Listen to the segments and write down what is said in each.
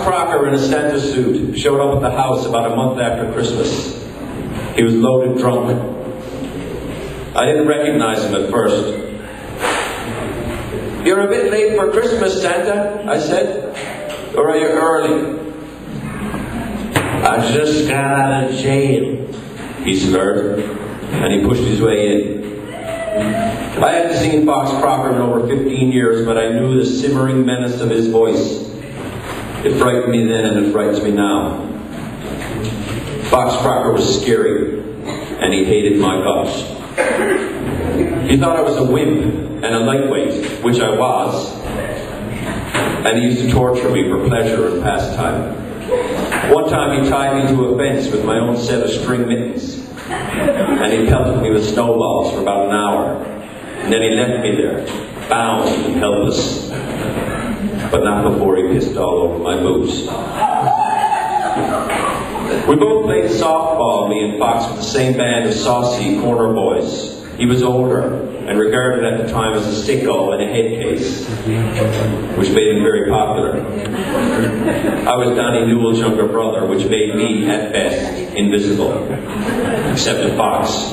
Crocker in a Santa suit showed up at the house about a month after Christmas. He was loaded drunk. I didn't recognize him at first. "You're a bit late for Christmas, Santa," I said. "Or are you early?" "I just got out of jail," he slurred, and he pushed his way in. I hadn't seen Fox Crocker in over 15 years, but I knew the simmering menace of his voice. It frightened me then, and it frightens me now. Fox Crocker was scary, and he hated my guts. He thought I was a wimp and a lightweight, which I was, and he used to torture me for pleasure and pastime. One time he tied me to a fence with my own set of string mittens, and he pelted me with snowballs for about an hour, and then he left me there, bound and helpless, but not before he pissed all over my boots. We both played softball, me and Fox, with the same band of saucy corner boys. He was older, and regarded at the time as a sicko in a head case, which made him very popular. I was Donnie Newell's younger brother, which made me, at best, invisible, except to Fox.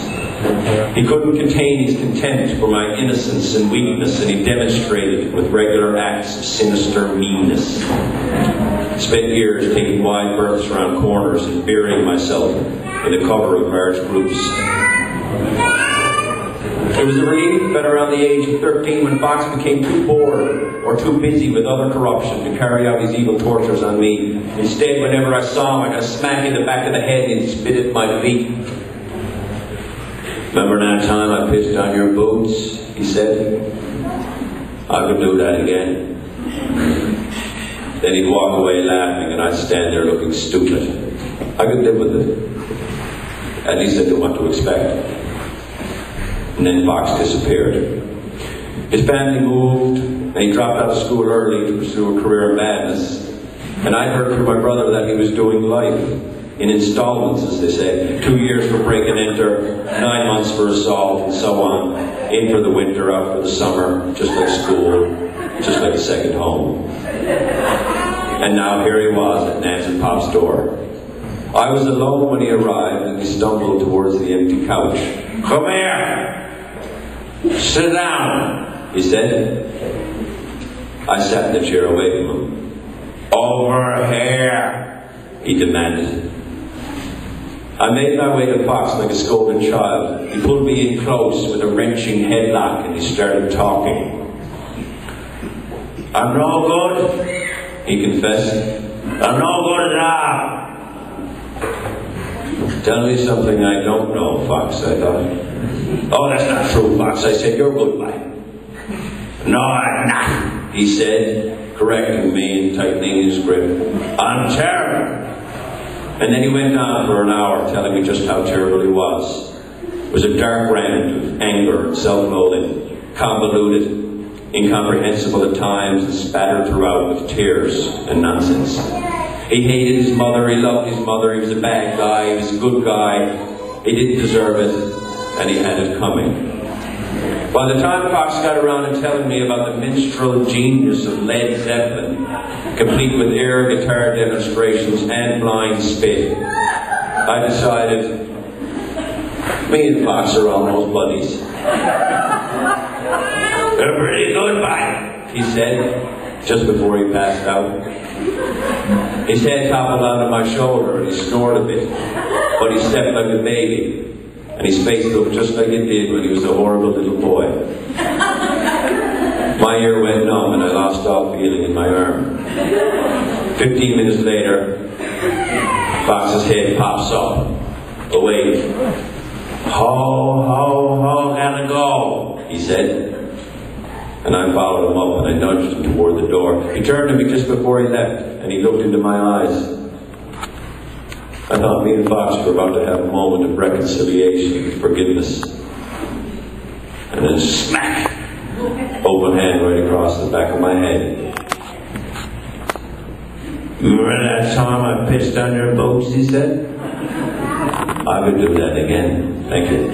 He couldn't contain his contempt for my innocence and weakness, and he demonstrated it with regular acts of sinister meanness. I spent years taking wide berths around corners and burying myself in the cover of large groups. It was a relief that around the age of 13, when Fox became too bored or too busy with other corruption to carry out his evil tortures on me. Instead, whenever I saw him, I got a smack in the back of the head and he'd spit at my feet. "Remember that time I pissed on your boots?" he said. "I could do that again." Then he'd walk away laughing, and I'd stand there looking stupid. I could live with it. At least I knew what to expect. And then Fox disappeared. His family moved, and he dropped out of school early to pursue a career in madness. And I heard from my brother that he was doing life in installments, as they say. 2 years for break and enter, 9 months for assault, and so on. In for the winter, out for the summer, just like school, just like a second home. And now here he was at Nan's and Pop's door. I was alone when he arrived, and he stumbled towards the empty couch. "Come here! Sit down," he said. I sat in the chair away from him. "Over here," he demanded. I made my way to Fox like a scolded child. He pulled me in close with a wrenching headlock, and he started talking. "I'm no good," he confessed. "I'm no good at all." "Tell me something I don't know, Fox," I thought. "Oh, that's not true, Fox," I said. "You're good, mate." "No, I'm not," he said, correcting me and tightening his grip. "I'm terrible." And then he went on for an hour telling me just how terrible he was. It was a dark rant of anger and self-loathing, convoluted, incomprehensible at times, and spattered throughout with tears and nonsense. He hated his mother, he loved his mother, he was a bad guy, he was a good guy, he didn't deserve it, and he had it coming. By the time Fox got around to telling me about the minstrel genius of Led Zeppelin, complete with air guitar demonstrations and blind spit, I decided me and Fox are almost buddies. "They're pretty good, mate," he said, just before he passed out. His head toppled onto my shoulder and he snored a bit, but he slept like a baby, and his face looked just like it did when he was a horrible little boy. My ear went numb and I lost all feeling in my arm. 15 minutes later, Fox's head pops up, awake. Ho, gotta go," he said. And I followed him up and I nudged him toward the door. He turned to me just before he left and he looked into my eyes. I thought me and Fox were about to have a moment of reconciliation and forgiveness. And then smack! Open hand right across the back of my head. "Remember that time I pissed on your boots?" he said. "I could do that again. Thank you."